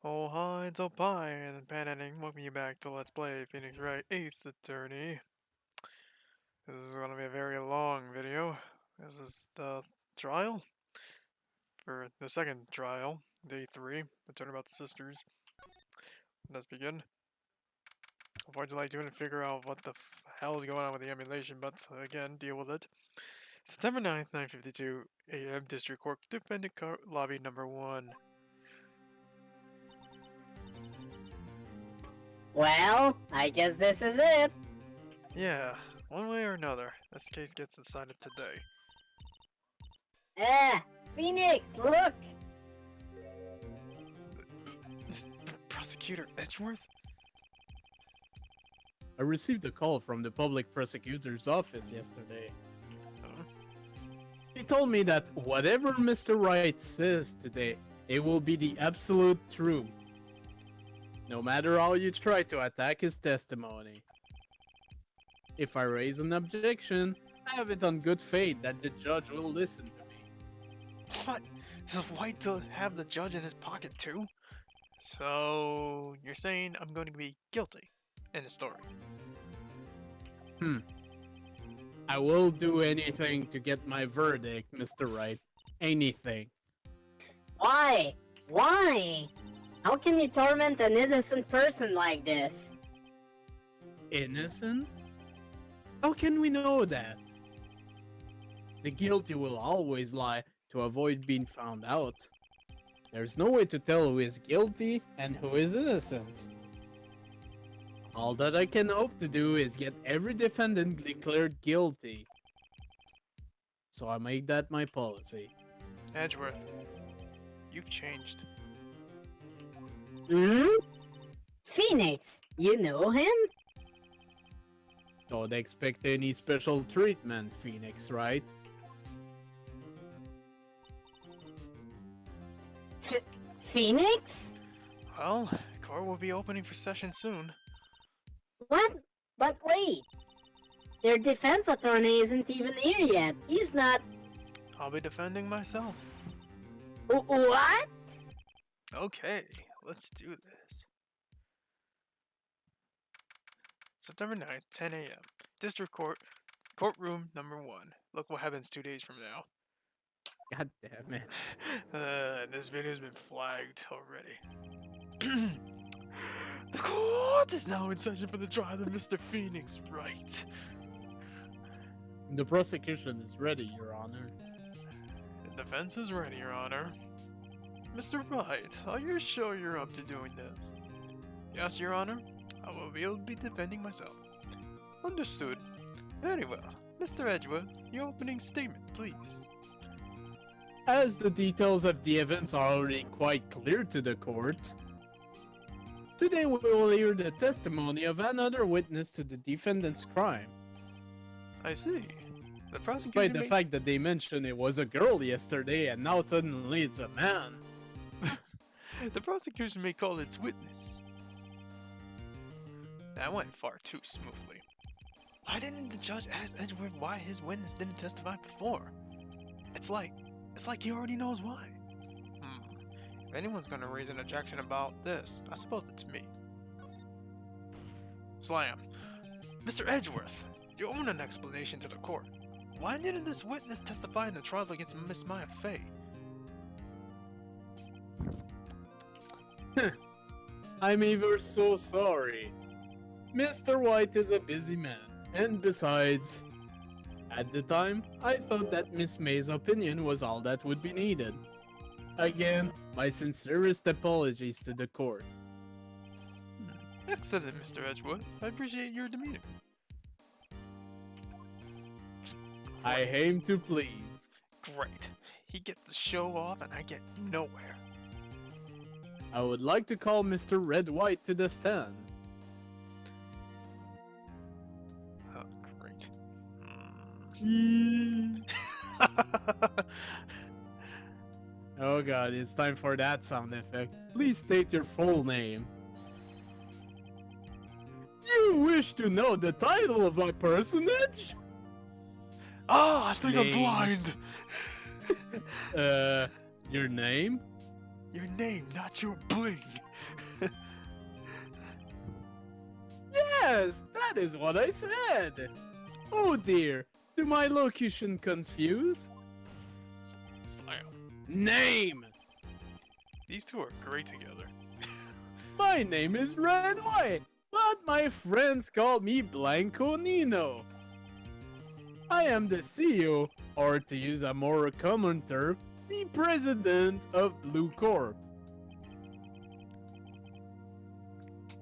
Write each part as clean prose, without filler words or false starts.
Oh hi, it's Opie and PanAnning. Welcome you back to Let's Play Phoenix Wright Ace Attorney. This is going to be a very long video. This is the trial for the second trial, day 3. The turn about the sisters. Let's begin. Unfortunately, I couldn't figure out what the hell is going on with the emulation, but again, deal with it. September 9th, 9:52 a.m. District Court, Defendant Lobby number 1. Well, I guess this is it. Yeah, one way or another, this case gets decided today. Phoenix, look! Prosecutor Edgeworth? I received a call from the public prosecutor's office yesterday. Huh? He told me that whatever Mr. Wright says today, it will be the absolute truth. No matter how you try to attack his testimony. If I raise an objection, I have it on good faith that the judge will listen to me. What? Does White to have the judge in his pocket too? So you're saying I'm going to be guilty in the story? I will do anything to get my verdict, Mr. Wright. Anything. Why? Why? How can you torment an innocent person like this? Innocent? How can we know that? The guilty will always lie to avoid being found out. There's no way to tell who is guilty and who is innocent. All that I can hope to do is get every defendant declared guilty. So I make that my policy. Edgeworth, you've changed. Hmm? Phoenix, you know him? Don't expect any special treatment, Phoenix, right? Phoenix? Well, court will be opening for session soon. What? But wait. Your defense attorney isn't even here yet. He's not... I'll be defending myself. What? Okay, let's do this. September 9th, 10 a.m. District Court, courtroom number 1. Look what happens 2 days from now. God damn it. This video's been flagged already. The court is now in session for the trial of Mr. Phoenix Wright. The prosecution is ready, Your Honor. The defense is ready, Your Honor. Mr. Wright, are you sure you're up to doing this? Yes, Your Honor. I will be defending myself. Understood. Very well. Mr. Edgeworth, your opening statement, please. As the details of the events are already quite clear to the court, today we will hear the testimony of another witness to the defendant's crime. I see. The prosecution Despite the fact that they mentioned it was a girl yesterday and now suddenly it's a man. The prosecution may call its witness. That went far too smoothly. Why didn't the judge ask Edgeworth why his witness didn't testify before? It's like he already knows why. If anyone's gonna raise an objection about this, I suppose it's me. Slam. Mr. Edgeworth, you owe an explanation to the court. Why didn't this witness testify in the trial against Miss Maya Fey? I'm ever so sorry. Mr. White is a busy man, and besides, at the time, I thought that Miss May's opinion was all that would be needed. Again, my sincerest apologies to the court. Excellent, Mr. Edgeworth. I appreciate your demeanor. I aim to please. Great. He gets the show off and I get nowhere. I would like to call Mr. Red White to the stand. Oh, great. Oh god, it's time for that sound effect. Please state your full name. You wish to know the title of my personage? Oh, I think I'm Name. blind. Your name? Your name, not your bling. Yes, that is what I said. Oh dear, do my locution confuse? Slam. Name! These two are great together. My name is Red White, but my friends call me Blanco Nino. I am the CEO, or to use a more common term, the president of Blue Corp.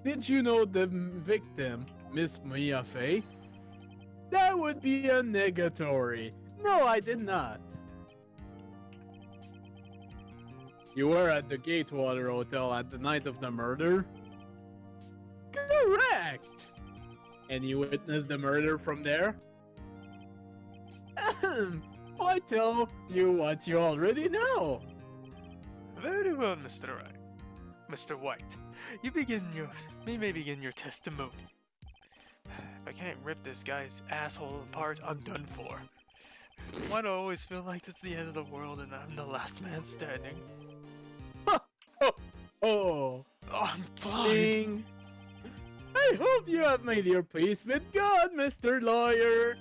Did you know the victim, Miss Mia Fey? That would be a negatory. No, I did not. You were at the Gatewater Hotel at the night of the murder? Correct! And you witnessed the murder from there? Why tell you what you already know? Very well, Mr. Wright. Mr. White, you may begin your testimony. If I can't rip this guy's asshole apart, I'm done for. Why do I always feel like it's the end of the world and I'm the last man standing? Oh, Oh, I'm blind. ding. I hope you have made your peace with God, Mr. Lawyer.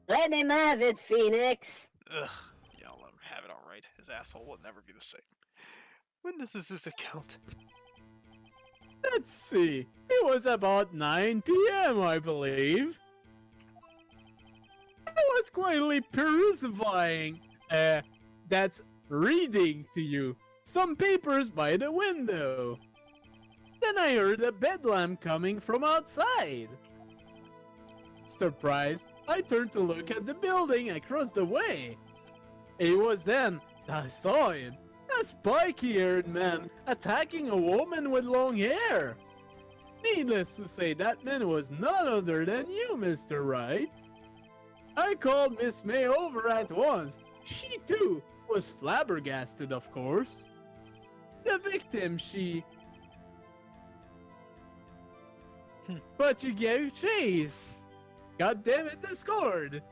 Let him have it, Phoenix. Ugh, yeah, I'll let him have it alright. His asshole will never be the same. When does this account? Let's see. It was about 9 p.m., I believe. I was quietly perusing, that's reading to you, some papers by the window. Then I heard a bedlam coming from outside. Surprised, I turned to look at the building across the way. It was then that I saw him, a spiky-haired man attacking a woman with long hair. Needless to say, that man was none other than you, Mr. Wright. I called Miss May over at once. She, too, was flabbergasted, of course. The victim, But you gave chase. God damn it, the scored.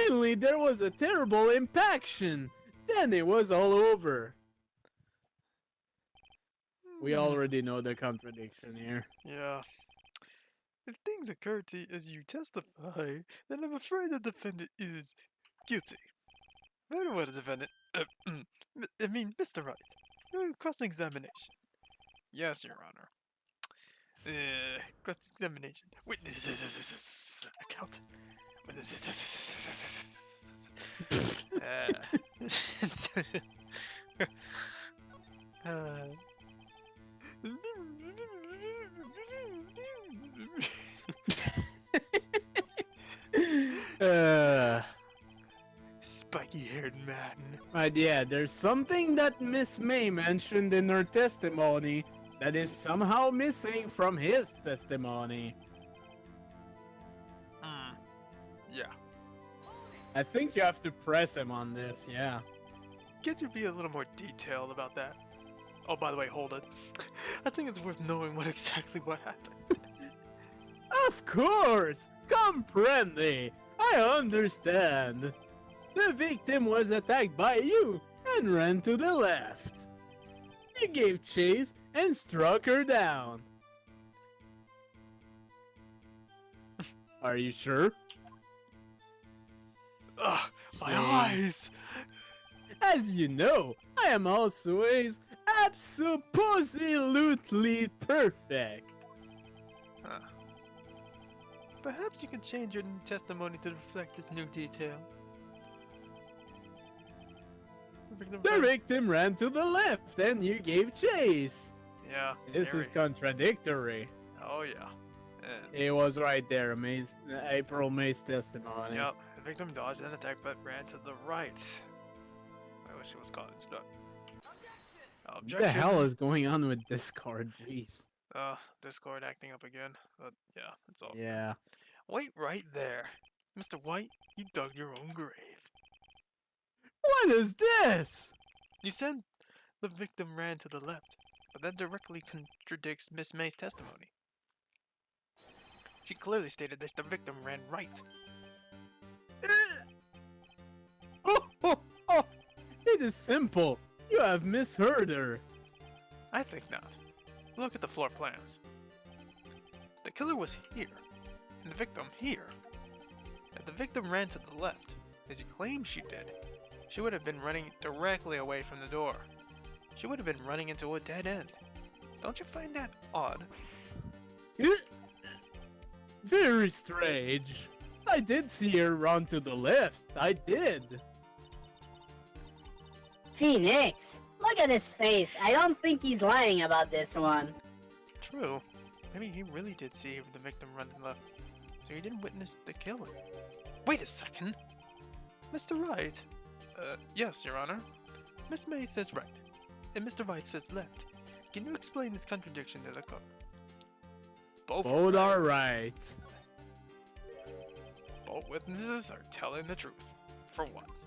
Finally, there was a terrible impaction. Then it was all over. We already know the contradiction here. Yeah. If things occur to you as you testify, then I'm afraid the defendant is guilty. Very well, defendant. Mr. Wright. Your cross-examination. Yes, Your Honor. Cross-examination. Witnesses. Account. Witnesses. Spiky-haired man. But yeah, there's something that Miss May mentioned in her testimony that is somehow missing from his testimony. Yeah. I think you have to press him on this, yeah. Could you be a little more detailed about that? Oh, by the way, hold it. I think it's worth knowing what happened. Of course! Comprende! I understand. The victim was attacked by you and ran to the left. You gave chase and struck her down. Are you sure? Ugh, my Same. eyes! As you know, I am always absolutely perfect. Huh. Perhaps you can change your testimony to reflect this new detail. The victim ran to the left and you gave chase. Yeah. This is contradictory. Oh yeah. And It was right there, April May's testimony. Yep. The victim dodged an attack but ran to the right. I wish it was caught instead. What the hell is going on with Discord? Jeez. Discord acting up again. But yeah, it's all. Yeah. Wait right there. Mr. White, you dug your own grave. What is this? You said the victim ran to the left, but that directly contradicts Miss May's testimony. She clearly stated that the victim ran right. It is simple. You have misheard her. I think not. Look at the floor plans. The killer was here, and the victim here. If the victim ran to the left, as he claims she did, she would have been running directly away from the door. She would have been running into a dead end. Don't you find that odd? Very strange. I did see her run to the left. I did. Phoenix, look at his face. I don't think he's lying about this one. True. Maybe he really did see the victim run to the left, so he didn't witness the killing. Wait a second! Mr. Wright? Yes, Your Honor. Miss May says right, and Mr. Wright says left. Can you explain this contradiction to the court? Both are right. Both witnesses are telling the truth, for once.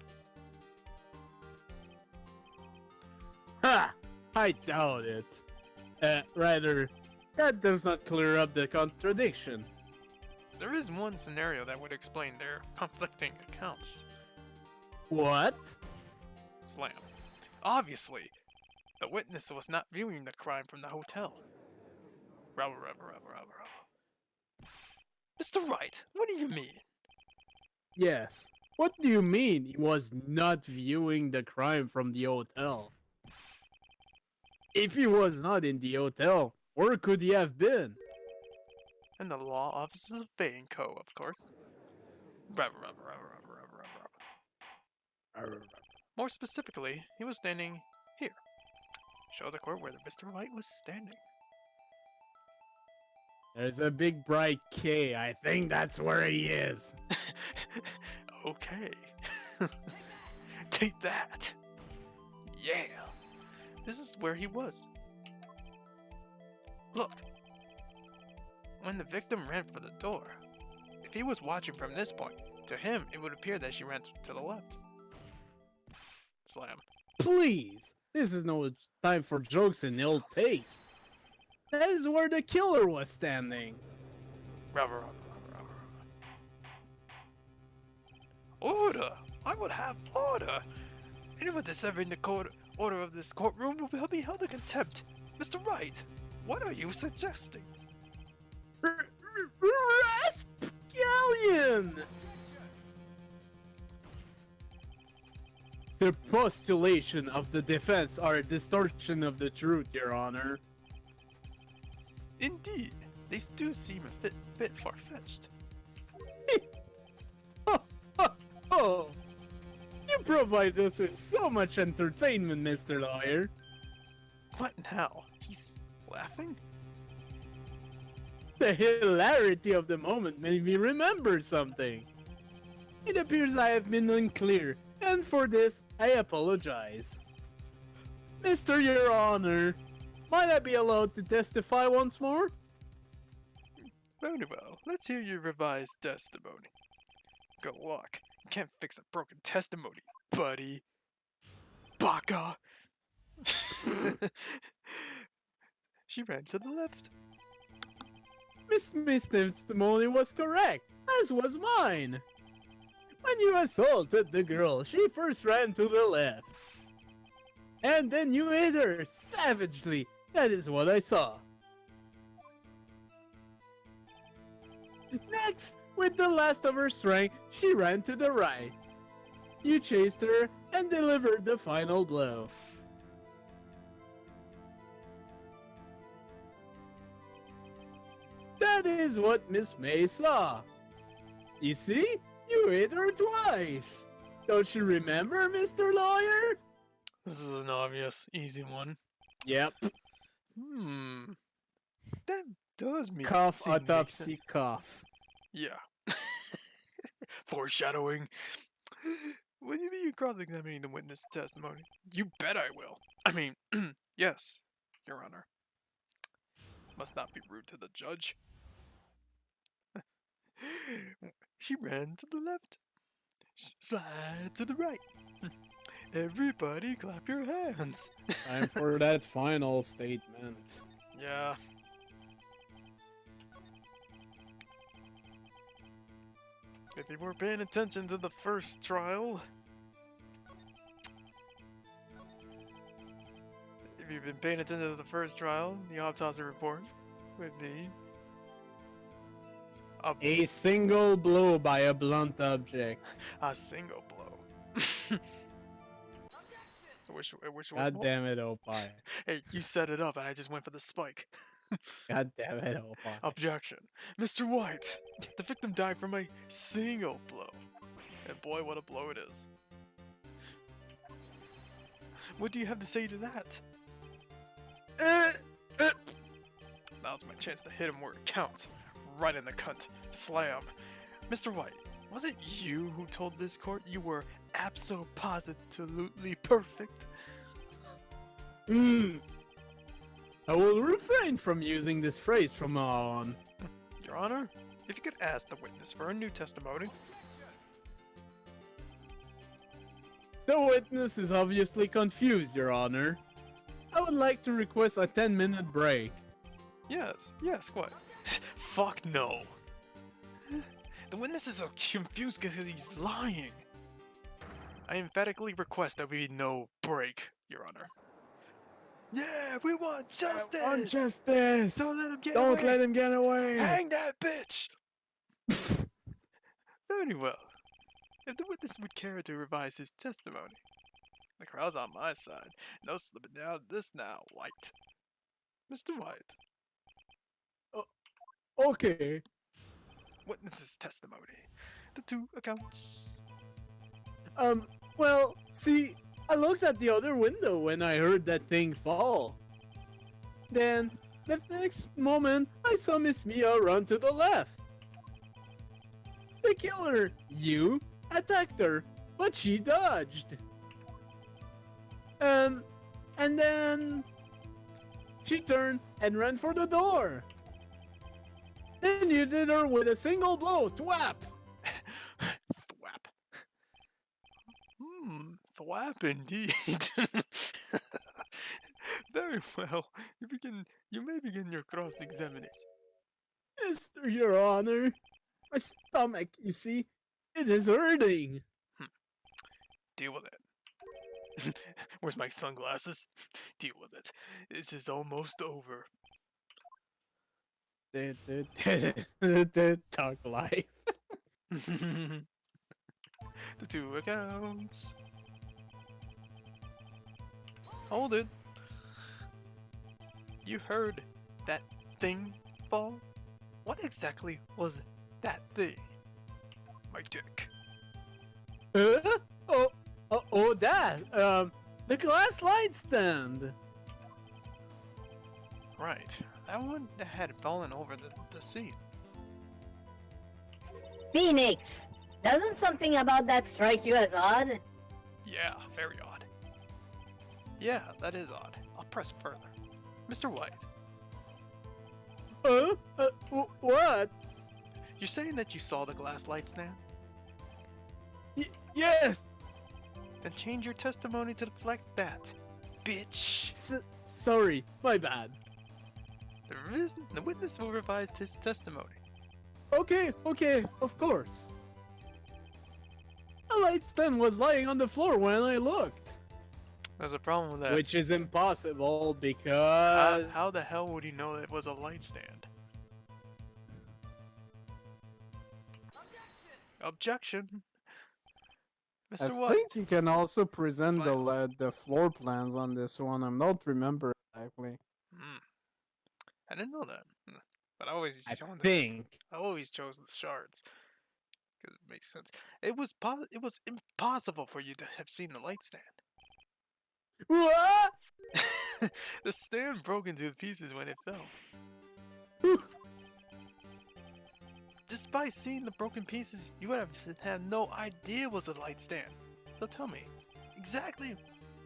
Ha! I doubt it. Rather, that does not clear up the contradiction. There is one scenario that would explain their conflicting accounts. What? Slam. Obviously, the witness was not viewing the crime from the hotel. Rubber. Mr. Wright, what do you mean? Yes. What do you mean he was not viewing the crime from the hotel? If he was not in the hotel, where could he have been? In the law offices of Bay & Co., of course. Rubber. More specifically, he was standing here. Show the court where Mr. Wright was standing. There's a big bright K. I think that's where he is. Okay. Take that. Yeah. This is where he was. Look. When the victim ran for the door, if he was watching from this point, to him it would appear that she ran to the left. Slam. Please, this is no time for jokes and ill taste. That is where the killer was standing. Rubber. Order! I would have order! Anyone dissenting the court order of this courtroom will be held in contempt. Mr. Wright, what are you suggesting? Rascallion! The postulation of the defense are a distortion of the truth, Your Honor. Indeed, they do seem a bit far-fetched. Oh, you provide us with so much entertainment, Mr. Lawyer. What now? He's laughing? The hilarity of the moment made me remember something. It appears I have been unclear, and for this, I apologize. Mr. Your Honor, might I be allowed to testify once more? Very well, let's hear your revised testimony. Good luck. You can't fix a broken testimony, buddy. Baka! She ran to the left. Miss Smith's testimony was correct, as was mine. When you assaulted the girl, she first ran to the left. And then you hit her savagely. That is what I saw. Next, with the last of her strength, she ran to the right. You chased her and delivered the final blow. That is what Miss May saw. You see? You hit her twice. Don't you remember, Mr. Lawyer? This is an obvious, easy one. Yep. That does mean Cough, autopsy, cough. Yeah. Foreshadowing. Will you be cross-examining the witness testimony? You bet I will. I mean, yes, Your Honor. Must not be rude to the judge. She ran to the left. Slide to the right. Everybody clap your hands. Time for that final statement. Yeah. If you were paying attention to the first trial, if you've been paying attention to the first trial, the autopsy report would be A single blow by a blunt object. a single blow. I wish it was God more. damn it, Opie. Hey, you set it up and I just went for the spike. God damn it, Opie. Objection. Mr. White, the victim died from a single blow. And boy, what a blow it is. What do you have to say to that? Now's my chance to hit him where it counts. Right in the cunt. Slam. Mr. White, was it you who told this court you were abso-positively perfect? I will refrain from using this phrase from now on. Your Honor, if you could ask the witness for a new testimony. The witness is obviously confused, Your Honor. I would like to request a 10-minute break. Yes, what? Fuck no. The witness is so confused because he's lying. I emphatically request that we be no break, Your Honor. Yeah, we want justice! Injustice! Don't let him get Don't away! let him get away! Hang that bitch! Very well. If the witness would care to revise his testimony. The crowd's on my side. No slipping down this now, White. Mr. White. Okay. Witness's testimony. The two accounts. Well, see, I looked at the other window when I heard that thing fall. Then, the next moment, I saw Miss Mia run to the left. The killer, you, attacked her, but she dodged. And then she turned and ran for the door. Then you did her with a single blow, thwap. Thwap. Thwap indeed. Very well. You may begin your cross-examination. Mr. Your Honor, my stomach, you see, it is hurting. Deal with it. Where's my sunglasses? Deal with it. It is almost over. Talk life. The two accounts. Hold it. You heard that thing fall? What exactly was that thing? My dick. That, the glass light stand. Right. That one had fallen over the seat. Phoenix, doesn't something about that strike you as odd? Yeah, very odd. Yeah, that is odd. I'll press further. Mr. White, What? you're saying that you saw the glass light stand? Yes. Then change your testimony to reflect that, bitch. Sorry, my bad. The witness will revise his testimony. Okay, of course. A light stand was lying on the floor when I looked. There's a problem with that. Which is impossible because... How the hell would he know it was a light stand? Objection! Mr. I White. think you can also present Slam. the floor plans on this one. I'm not remember exactly. I didn't know that. But I always chose the shards. Because it makes sense. It was impossible for you to have seen the light stand. What? The stand broke into pieces when it fell. Just by seeing the broken pieces, you would have had no idea it was a light stand. So tell me, exactly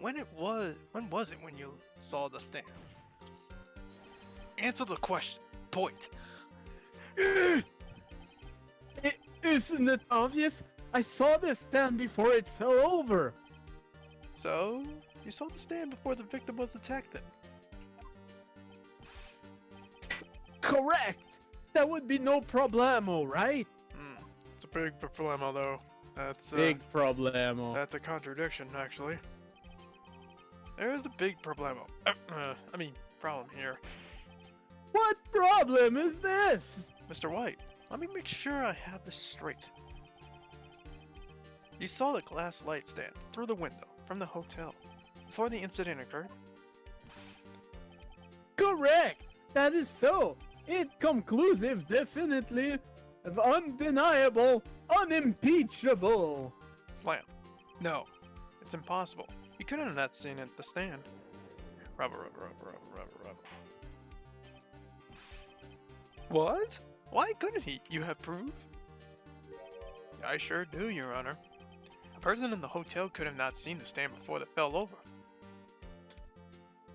when was it when you saw the stand? Answer the question. Point. Isn't it obvious? I saw the stand before it fell over. So, you saw the stand before the victim was attacked then? Correct. That would be no problemo, right? It's a big problemo though. That's Big problemo. That's a contradiction, actually. There is a big problemo. Problem here. What problem is this? Mr. White, let me make sure I have this straight. You saw the glass light stand through the window from the hotel before the incident occurred? Correct! That is so! It conclusive, definitely, undeniable, unimpeachable! Slam. No, it's impossible. You couldn't have not seen it at the stand. Rubber. What? Why couldn't he? You have proof? I sure do, Your Honor. A person in the hotel could have not seen the stand before it fell over.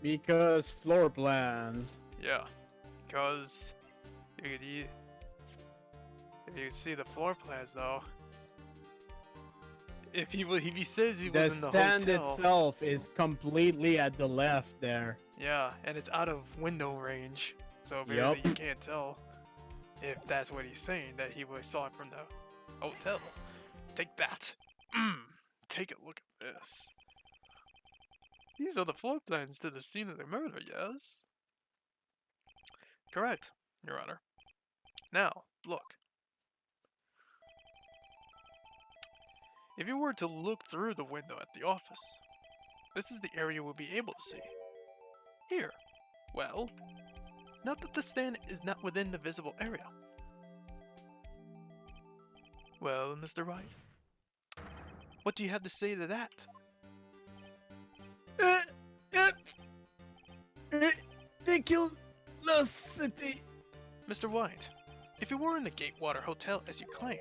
Because floor plans. Yeah, because if you see the floor plans though, if he says he The was in the stand hotel, itself is completely at the left there. yeah, and it's out of window range, so barely you can't tell if that's what he's saying, that he saw it from the hotel. Take that. Take a look at this. These are the floor plans to the scene of the murder, yes? Correct, Your Honor. Now, look. If you were to look through the window at the office, this is the area we'll be able to see. Here. Well, note that the stand is not within the visible area. Well, Mr. Wright, what do you have to say to that? Ridiculosity. Mr. White, if you were in the Gatewater Hotel as you claim,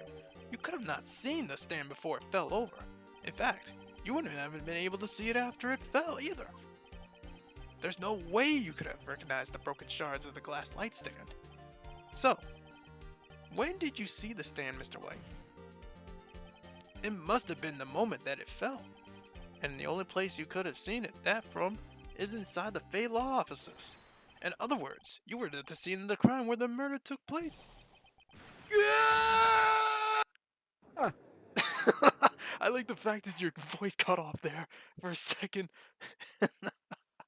you could have not seen the stand before it fell over. In fact, you wouldn't have been able to see it after it fell either. There's no way you could have recognized the broken shards of the glass light stand. So, when did you see the stand, Mr. White? It must have been the moment that it fell. And the only place you could have seen it that from is inside the Fey Law offices. In other words, you were at the scene of the crime where the murder took place. I like the fact that your voice cut off there for a second.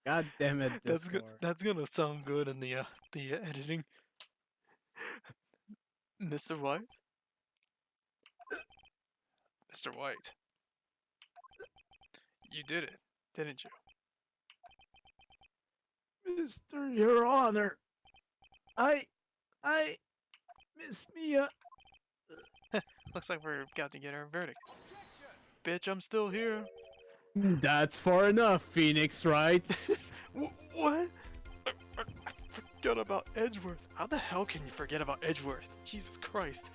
God damn it, Discord. That's gonna sound good in the editing. Mr. White? Mr. White. You did it, didn't you? Mr. Your Honor, I Miss Mia. Looks like we're got to get our verdict. Bitch, I'm still here. That's far enough, Phoenix, right? What? I forgot about Edgeworth. How the hell can you forget about Edgeworth? Jesus Christ.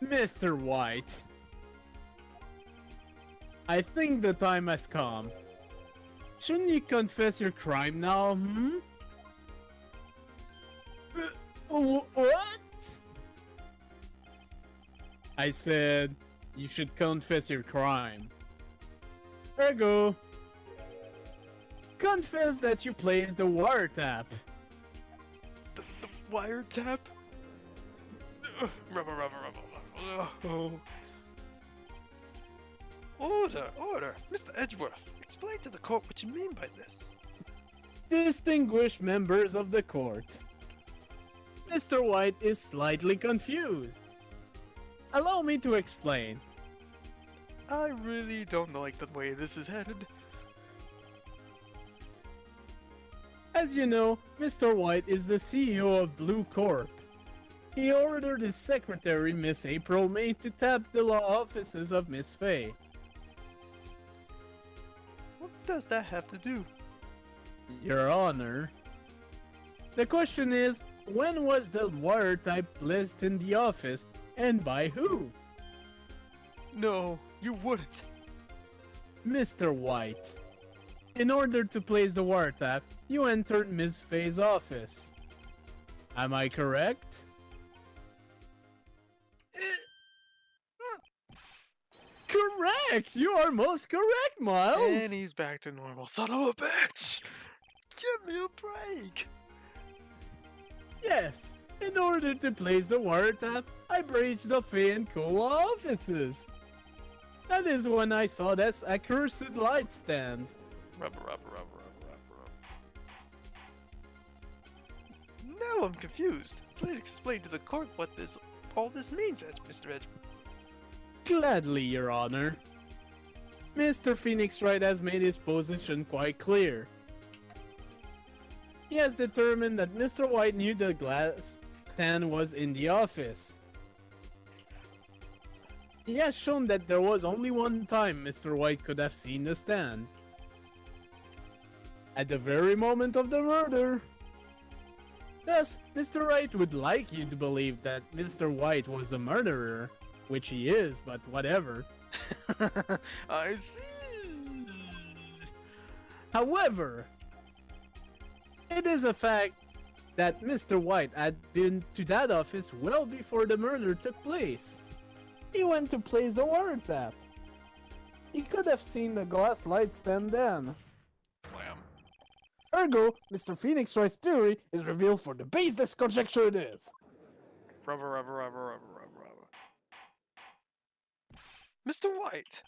Mr. White, I think the time has come. Shouldn't you confess your crime now, What? I said you should confess your crime. Ergo, confess that you placed the wiretap. The wiretap? Rubber. Oh. Order. Mr. Edgeworth, explain to the court what you mean by this. Distinguished members of the court, Mr. White is slightly confused. Allow me to explain. I really don't like the way this is headed. As you know, Mr. White is the CEO of Blue Corp. He ordered his secretary, Miss April May, to tap the law offices of Miss Faye. What does that have to do? Your Honor, the question is, when was the wiretap placed in the office, and by who? No, you wouldn't. Mr. White, in order to place the wiretap, you entered Miss Faye's office. Am I correct? Correct! You are most correct, Miles! And he's back to normal. Son of a bitch! Give me a break! Yes, in order to place the wiretap, I breached the Faye & Co. offices. That is when I saw this accursed light stand. Rubber, rubber, rubber, rubber, rubber, rubber. Now I'm confused. Please explain to the court what all this means, Mr. Edge. Gladly, Your Honor. Mr. Phoenix Wright has made his position quite clear. He has determined that Mr. White knew the glass stand was in the office. He has shown that there was only one time Mr. White could have seen the stand. At the very moment of the murder. Thus, Mr. Wright would like you to believe that Mr. White was the murderer, which he is, but whatever. I see. However, it is a fact that Mr. White had been to that office well before the murder took place. He went to place the wiretap. He could have seen the glass light stand then. Slam. Ergo, Mr. Phoenix Wright's theory is revealed for the baseless conjecture it is. Rubber, rubber, rubber, rubber, rubber, rubber. Mr. White,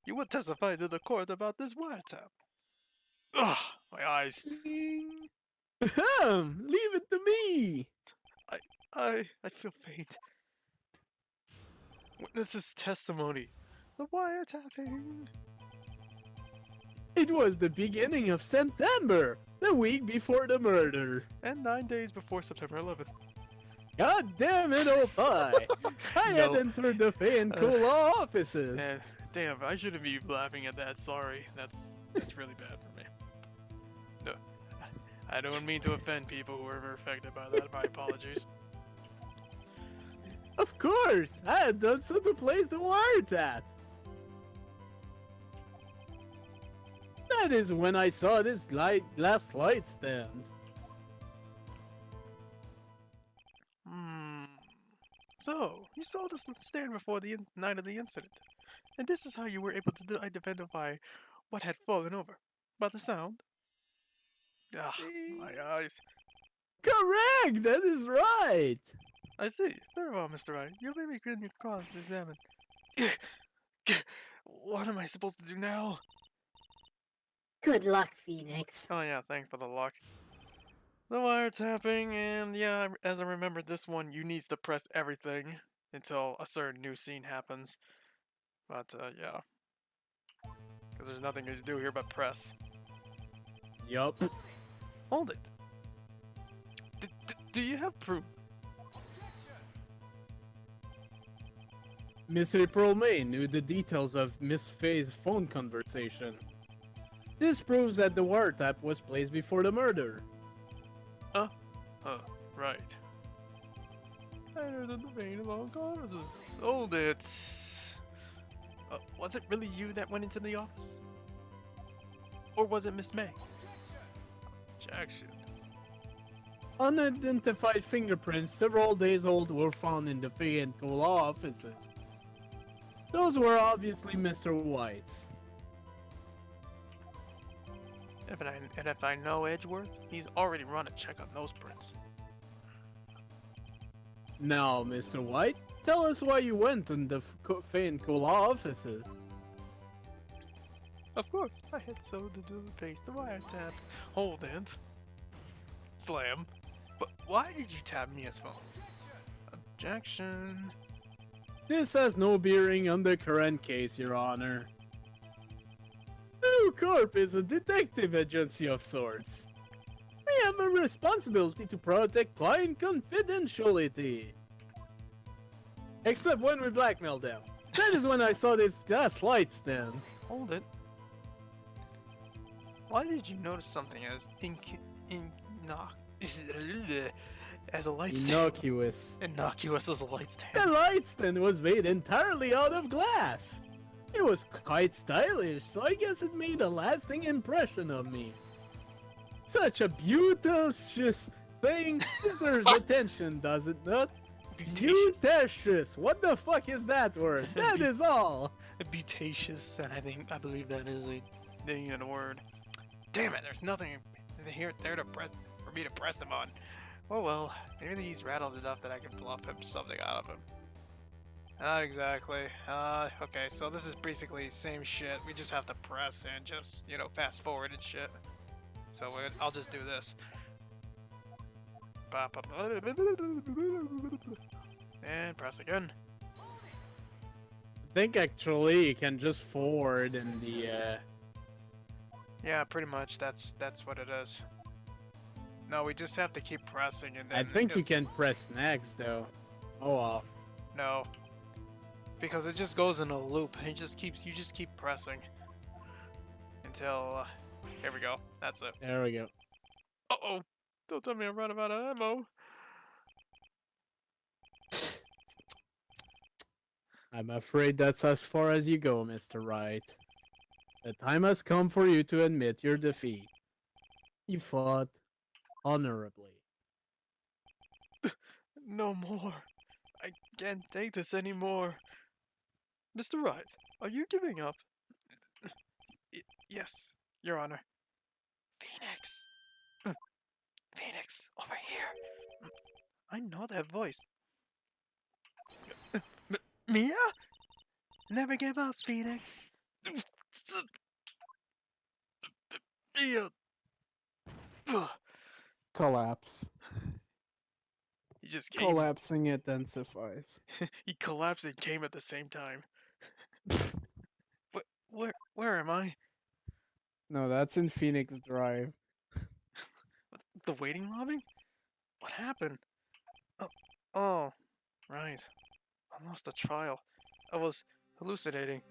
you will testify to the court about this wiretap. Ugh, my eyes. Leave it to me! I feel faint. Witness this testimony. The wiretapping. It was the beginning of September, the week before the murder. And 9 days before September 11th. God damn it, oh pie! I had No. entered the Fay and Cola offices. And damn, I shouldn't be laughing at that. Sorry, that's really bad for me. No, I don't mean to offend people who were affected by that. My apologies. Of course, I had done so to place the wiretap. That is when I saw this glass light stand. So, you saw this stand before the night of the incident, and this is how you were able to identify what had fallen over. By the sound? Ah, my eyes. Correct, that is right. I see. Very well, Mr. Wright. You may be good and cross-examined. What am I supposed to do now? Good luck, Phoenix. Oh yeah, thanks for the luck. The wiretapping, and yeah, as I remember this one, you need to press everything until a certain new scene happens. But yeah. Because there's nothing to do here but press. Yup. Hold it. Do you have proof? Miss April May knew the details of Miss Faye's phone conversation. This proves that the wiretap was placed before the murder. Right. I heard the vein of all causes. Hold it. Was it really you that went into the office? Or was it Miss May? Objection. Unidentified fingerprints several days old were found in the Fay and Cola offices. Those were obviously Mr. White's. If I know Edgeworth, he's already run a check on those prints. Now, Mr. White, tell us why you went in the Fay and Cola offices. Of course, I had so to do with paste the wiretap. Hold it. Slam. But why did you tap me as phone? Objection. This has no bearing on the current case, Your Honor. New Corp is a detective agency of sorts. We have a responsibility to protect client confidentiality. Except when we blackmail them. That is when I saw this glass light stand. Hold it. Why did you notice something as as a light stand? Innocuous. Innocuous as a light stand. The light stand was made entirely out of glass. It was quite stylish, so I guess it made a lasting impression on me. Such a beautiful thing deserves attention, does it not? Beauticious. What the fuck is that word? That is all. Butacious, and I believe that is a thing and a word. Damn it! There's nothing here there to press for me to press him on. Oh well, maybe he's rattled enough that I can bluff him something out of him. Not exactly. Okay, so this is basically same shit. We just have to press and just, you know, fast forward and shit. So I'll just do this. And press again. I think actually you can just forward in the. Yeah, pretty much. That's what it is. No, we just have to keep pressing and then. I think you just- can press next though. Oh well. No, because it just goes in a loop. You just keep pressing until. Here we go. That's it. There we go. Uh oh! Don't tell me I'm running out of ammo. I'm afraid that's as far as you go, Mr. Wright. The time has come for you to admit your defeat. You fought honorably. No more. I can't take this anymore. Mr. Wright, are you giving up? Yes, Your Honor. Phoenix! Phoenix, over here! I know that voice. Mia? Never give up, Phoenix. Mia! Ugh. Collapse. He just came. Collapsing intensifies. He collapsed and came at the same time. Where am I? No, that's in Phoenix Drive. The waiting lobby? What happened? Oh, right. I lost the trial. I was hallucinating.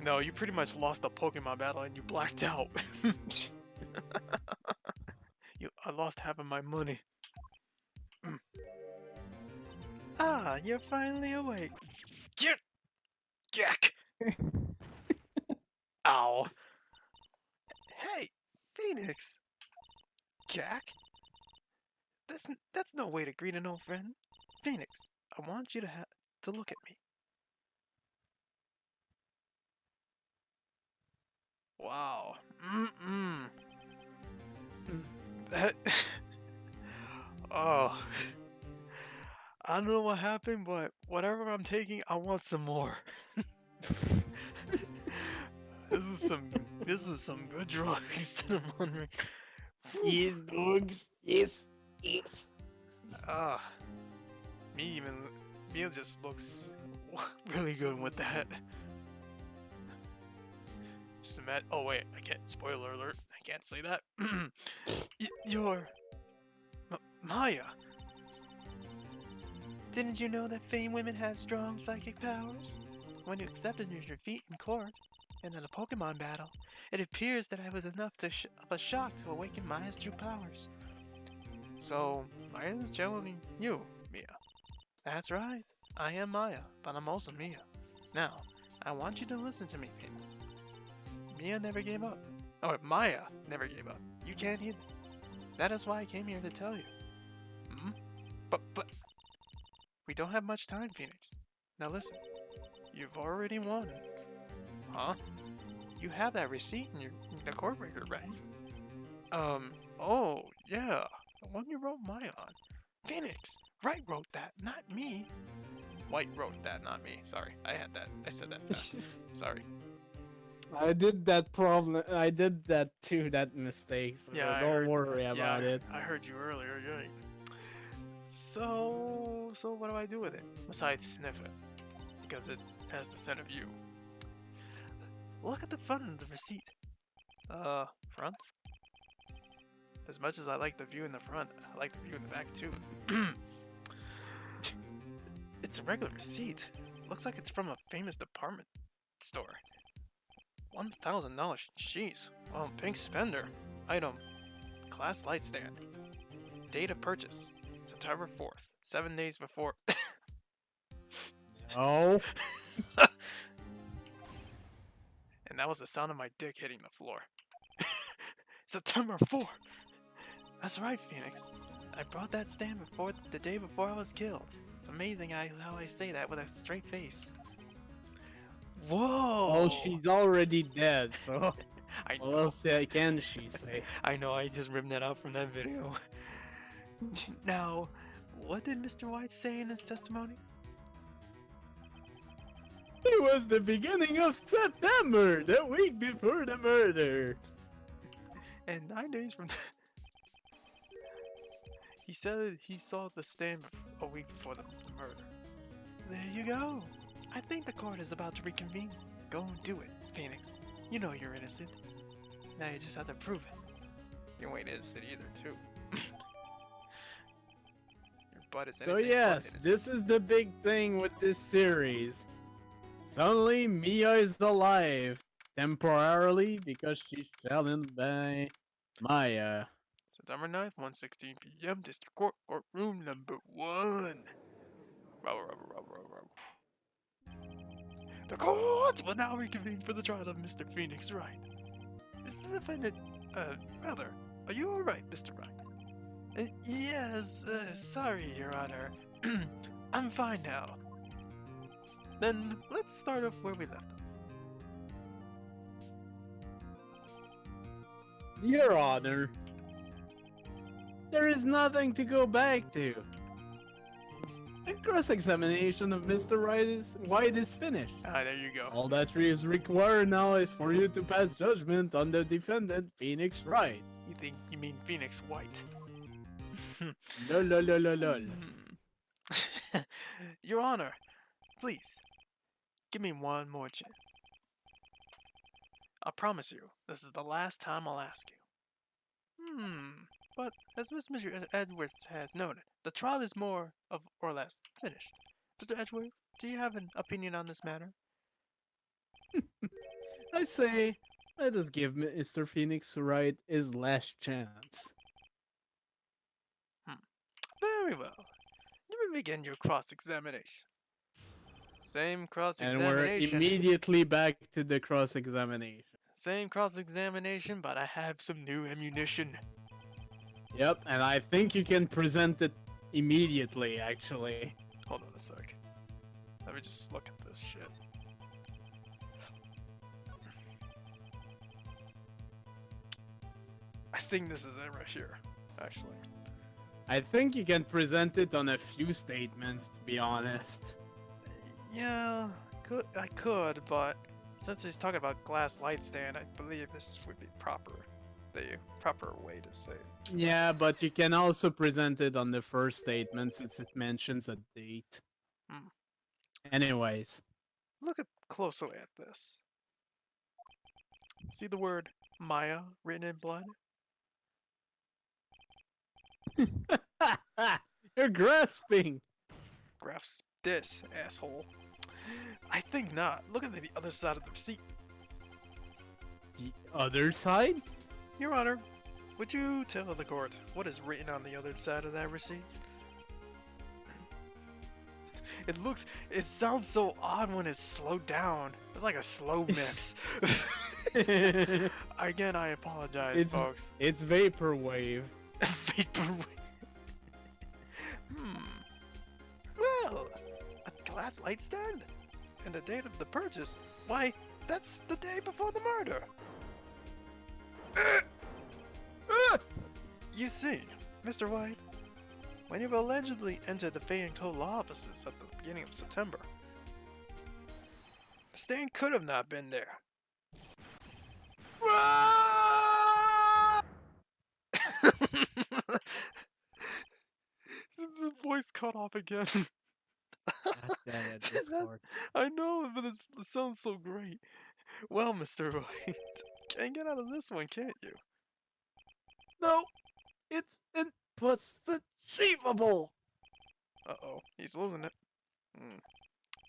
No, you pretty much lost the Pokemon battle and you blacked out. I lost half of my money. Ah, you're finally awake. Get, Jack. Ow. Hey, Phoenix. Jack. That's no way to greet an old friend. Phoenix, I want you to look at me. Wow. That. Oh. I don't know what happened, but whatever I'm taking, I want some more. This is some good drugs that I'm on. Yes, dogs. Yes. Yes. Ah, Mia just looks really good with that. Just imagine. Oh wait, I can't. Spoiler alert! I can't say that. You're Maya. Didn't you know that Fame women had strong psychic powers? When you accepted your defeat in court and in a Pokemon battle, it appears that I was enough of a shock to awaken Maya's true powers. So, Maya's channeling you, Mia. That's right. I am Maya, but I'm also Mia. Now, I want you to listen to me, Phoenix. Mia never gave up. Or Maya never gave up. You can't either. That is why I came here to tell you. But we don't have much time, Phoenix. Now listen. You've already won. Huh? You have that receipt in the court record, right? Oh, yeah. The one you wrote Maya on. Phoenix! Wright wrote that, not me. White wrote that, not me. Sorry, I said that fast. Sorry. I did that problem. I did that too. That mistake. So Yeah, I don't heard- worry about it. I heard you earlier, yeah. So what do I do with it? Besides sniff it. Because it has the scent of you. Look at the front of the receipt. Front? As much as I like the view in the front, I like the view in the back too. It's a regular receipt. Looks like it's from a famous department store. $1,000. Jeez. Oh, pink spender. Item. Class light stand. Date of purchase. September 4th. 7 days before. Oh. And that was the sound of my dick hitting the floor. September 4th. That's right, Phoenix. I brought that stand the day before I was killed. It's amazing how I say that with a straight face. Whoa! Oh, she's already dead, so I what know. else can she say? I know, I just ripped that out from that video. Now, what did Mr. White say in his testimony? It was the beginning of September, the week before the murder. And 9 days from he said he saw the stand a week before the murder. There you go. I think the court is about to reconvene. Go and do it, Phoenix. You know you're innocent. Now you just have to prove it. You ain't innocent either, too. Your butt is So anything but yes, innocent. this is the big thing with this series. Suddenly, Mia is alive. Temporarily, because she's challenged by Maya. September 9th, 1:16 p.m. District Court, courtroom number 1. Rubber. The court will now reconvene for the trial of Mr. Phoenix Wright. Is the defendant, rather, are you alright, Mr. Wright? Yes, sorry, Your Honor. I'm fine now. Then, let's start off where we left off. Your Honor, there is nothing to go back to. The cross-examination of Mr. White is finished. Ah, there you go. All that is required now is for you to pass judgment on the defendant, Phoenix Wright. You mean Phoenix White? Lol. Your Honor, please, give me one more chance. I promise you, this is the last time I'll ask you. But as Mr. Edwards has noted, the trial is more or less finished. Mr. Edgeworth, do you have an opinion on this matter? I say, let us give Mr. Phoenix Wright his last chance. Very well. You may begin your cross-examination. Same And cross-examination. we're immediately back to the cross-examination. Same cross-examination, but I have some new ammunition. Yep, and I think you can present it immediately, actually. Hold on a sec. Let me just look at this shit. I think this is it right here, actually. I think you can present it on a few statements, to be honest. Yeah, I could, but since he's talking about glass light stand, I believe this would be the proper way to say it. Yeah, but you can also present it on the first statement since it mentions a date. Hmm. Anyways. Look closely at this. See the word Maya written in blood? You're grasping! Graphs this, asshole. I think not. Look at the other side of the receipt. The other side? Your Honor, would you tell the court what is written on the other side of that receipt? It sounds so odd when it's slowed down. It's like a slow mix. Again, I apologize, folks. It's vaporwave. Vaporwave. Well, a glass light stand? And the date of the purchase? Why, that's the day before the murder. You see, Mr. White, when you allegedly entered the Fay & Co. law offices at the beginning of September, the stand could have not been there. His voice cut off again. I know, but it sounds so great. Well, Mr. White, can't get out of this one, can't you? No, it's impossible. Uh-oh, he's losing it.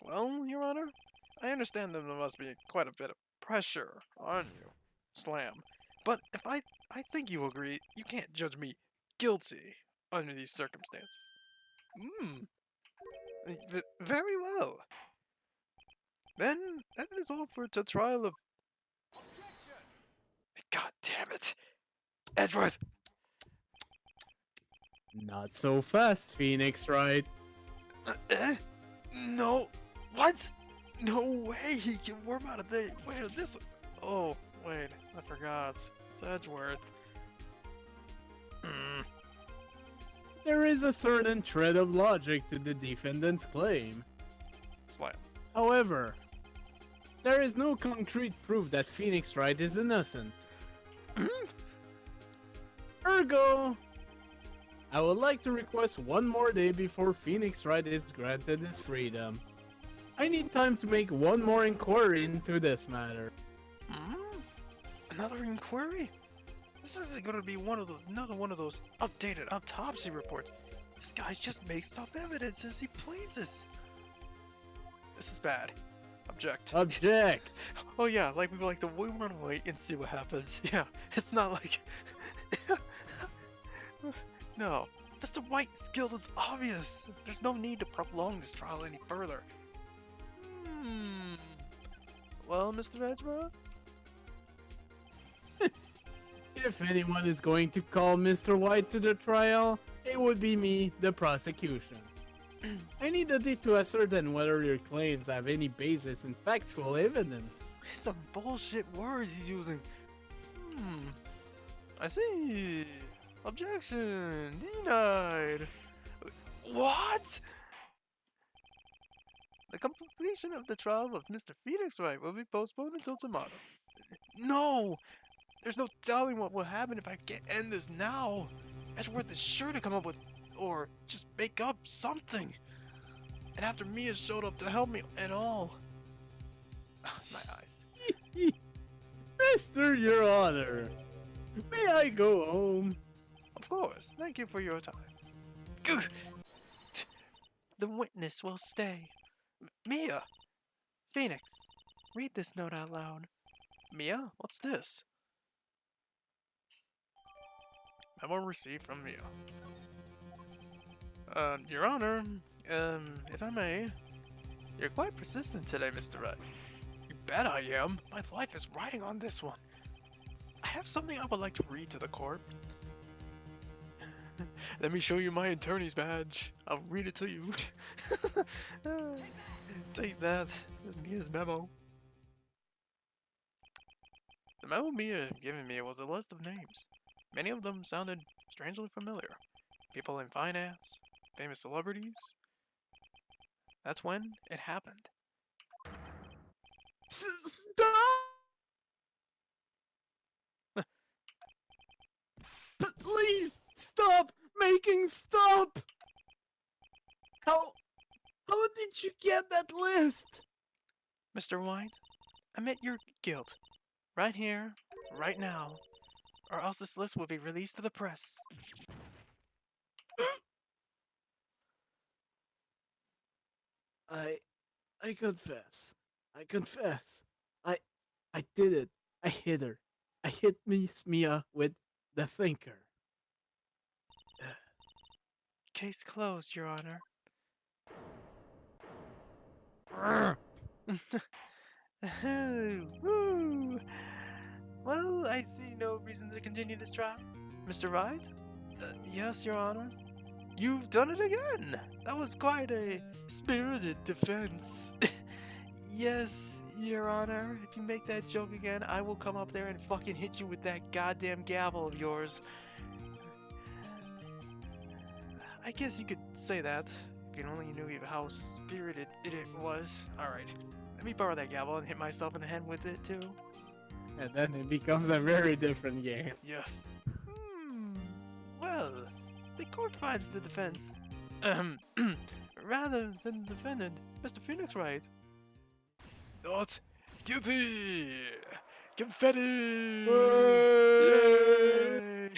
Well, Your Honor, I understand that there must be quite a bit of pressure on you. Slam. But if I think you agree, you can't judge me guilty under these circumstances. Very well. Then that is all for the trial of... God damn it! Edgeworth! Not so fast, Phoenix, right? No. What? No way he can worm out of the... Wait, this... Oh, wait. I forgot. It's Edgeworth. There is a certain thread of logic to the defendant's claim. Slam. However, There is no concrete proof that Phoenix Wright is innocent. Ergo, I would like to request one more day before Phoenix Wright is granted his freedom. I need time to make one more inquiry into this matter. Another inquiry? This isn't gonna be another one of those updated autopsy reports. This guy just makes up evidence as he pleases. This is bad. Object. Object! Oh yeah, like we want to wait and see what happens. Yeah, it's not like. No, Mr. White's guilt is obvious. There's no need to prolong this trial any further. Well, Mr. Edgeworth? If anyone is going to call Mr. White to the trial, it would be me, the prosecution. I need a day to ascertain whether your claims have any basis in factual evidence. Some bullshit words he's using. I see. Objection. Denied. What? The completion of the trial of Mr. Phoenix Wright will be postponed until tomorrow. No! There's no telling what will happen if I can't end this now. Edgeworth is sure to come up with, or just make up something. And after Mia showed up to help me at all. My eyes. Mr. Your Honor, may I go home? Of course. Thank you for your time. The witness will stay. Mia! Phoenix, read this note out loud. Mia, what's this? Memo received from Mia. Your Honor, if I may, you're quite persistent today, Mr. Wright. You bet I am. My life is riding on this one. I have something I would like to read to the court. Let me show you my attorney's badge. I'll read it to you. Take that. Mia's memo. The memo Mia had given me was a list of names. Many of them sounded strangely familiar. People in finance, famous celebrities. That's when it happened. Stop! Please stop making stop! How did you get that list? Mr. White, admit your guilt. Right here, right now. Or else this list will be released to the press. I confess. I confess. I did it. I hit her. I hit Miss Mia with the thinker. Case closed, Your Honor. Woo. Well, I see no reason to continue this trial. Mr. Wright? Yes, Your Honor. You've done it again! That was quite a spirited defense. Yes, Your Honor. If you make that joke again, I will come up there and fucking hit you with that goddamn gavel of yours. I guess you could say that. If you only knew how spirited it was. Alright. Let me borrow that gavel and hit myself in the head with it too. And then it becomes a very different game. Yes. Well, the court finds the defense, rather than the defendant, Mr. Phoenix Wright, not guilty. Confetti! Yay!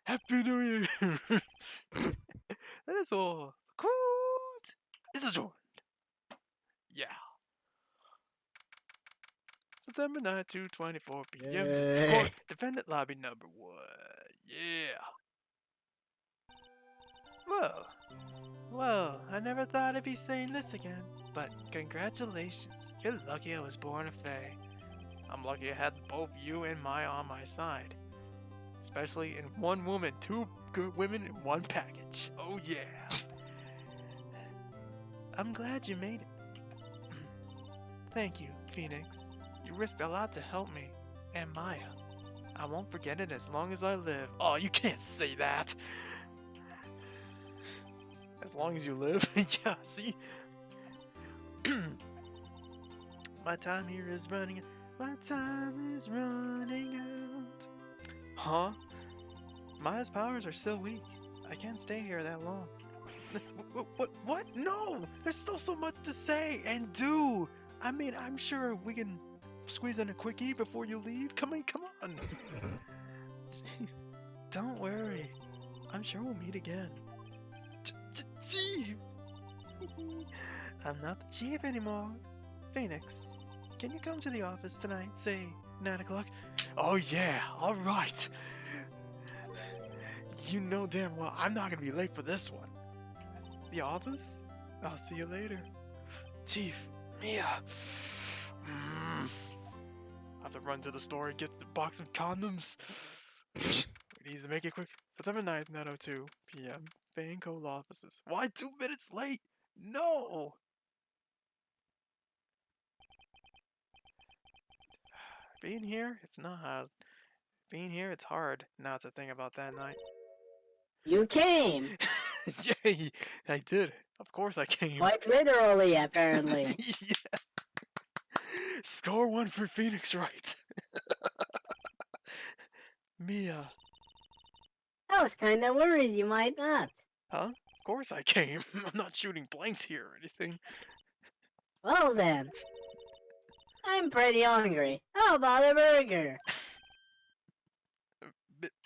Happy New Year! That is all. Court is adjourned. Yeah. September 9, 2:24 p.m. District Court, defendant lobby number 1. Yeah. Well, I never thought I'd be saying this again, but congratulations. You're lucky I was born a Fae. I'm lucky I had both you and Maya on my side. Especially in one woman, 2 good women in one package. Oh yeah. I'm glad you made it. Thank you, Phoenix. You risked a lot to help me, and Maya. I won't forget it as long as I live. Oh, you can't say that! As long as you live? Yeah, see? My time here is running. My time is running out. Huh? Maya's powers are still weak. I can't stay here that long. What? No! There's still so much to say and do! I mean, I'm sure we can squeeze in a quickie before you leave. Come on! Don't worry. I'm sure we'll meet again. Chief! I'm not the chief anymore. Phoenix, can you come to the office tonight, say 9 o'clock? Oh yeah, alright! You know damn well I'm not gonna be late for this one. The office? I'll see you later. Chief, Mia. I have to run to the store and get the box of condoms. We need to make it quick. September 9th, 9:02 p.m. Banco offices. Why 2 minutes late? No! Being here, it's not hard. Being here, it's hard not to think about that night. You came! Yay! I did. Of course I came. Quite literally, apparently. Yeah. Score 1 for Phoenix Wright. Mia. I was kinda worried you might not. Huh? Of course I came. I'm not shooting blanks here or anything. Well then. I'm pretty hungry. How about a burger?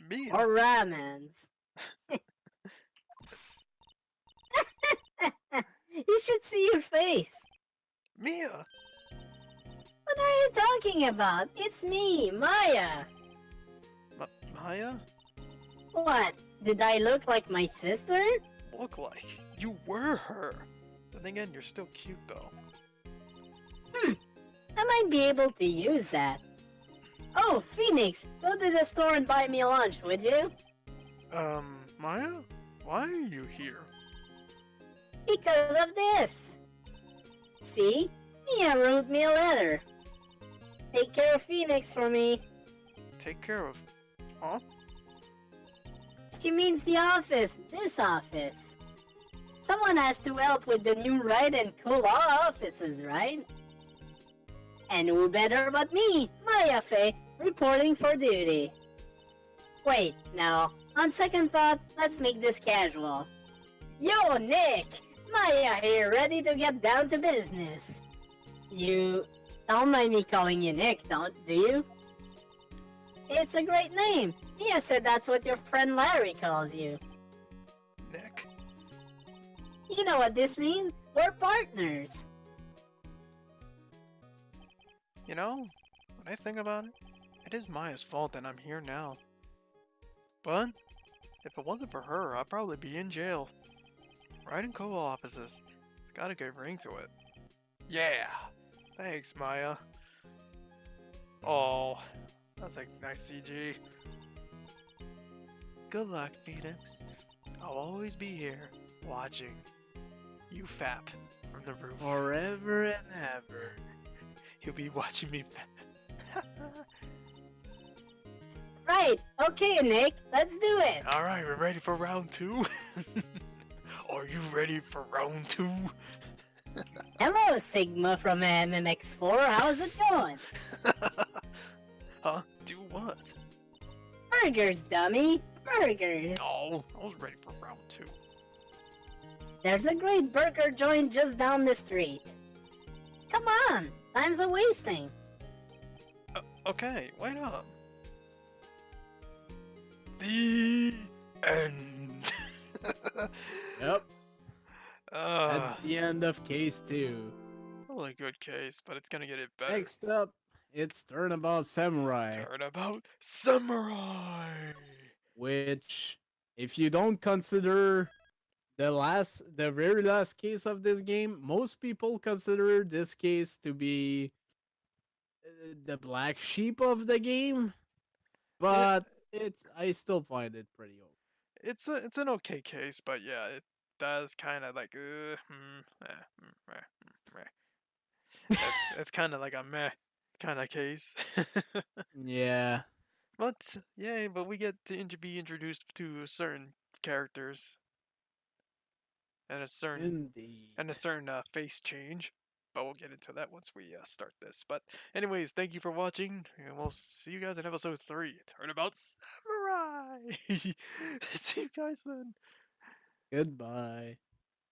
Mia? Or ramens? You should see your face. Mia! What are you talking about? It's me, Maya. Maya? What? Did I look like my sister? Look like. You were her. Then again, you're still cute though. I might be able to use that. Oh, Phoenix, go to the store and buy me lunch, would you? Maya? Why are you here? Because of this. See? Mia wrote me a letter. Take care of Phoenix for me. Take care of. Huh? She means the office, this office. Someone has to help with the new Wright and Cool offices, right? And who better but me, Maya Faye, reporting for duty. Wait, no. On second thought, let's make this casual. Yo, Nick! Maya here, ready to get down to business. You don't mind me calling you Nick, do you? It's a great name. Mia said that's what your friend Larry calls you. Nick? You know what this means? We're partners. You know, when I think about it, it is Maya's fault that I'm here now. But, if it wasn't for her, I'd probably be in jail. Right in co offices. It's got a good ring to it. Yeah! Thanks, Maya. Oh, that's a nice CG. Good luck, Phoenix. I'll always be here, watching. You fap from the roof. Forever and ever. He'll be watching me fap. Right, okay, Nick, let's do it. Alright, we're ready for round 2? Are you ready for round 2? Hello, Sigma from MMX4, how's it going? Huh? Do what? Burgers, dummy, burgers. Oh, I was ready for round 2. There's a great burger joint just down the street. Come on, time's a wasting. Okay, wait up. The end. Yep. uh, That's the end of case 2. Probably a good case, but it's gonna get it better. Next up, it's Turnabout Samurai, Turnabout Samurai. which, if you don't consider the very last case of this game, most people consider this case to be the black sheep of the game, but I still find it pretty okay. It's an okay case, but yeah, it does kind of like it's kind of like a meh kind of case. Yeah, But yeah, but we get to be introduced to certain characters and a certain indeed. face change. but we'll get into that once we start this. But anyways, thank you for watching, and we'll see you guys in episode 3. Turnabout Samurai. See you guys then. Goodbye.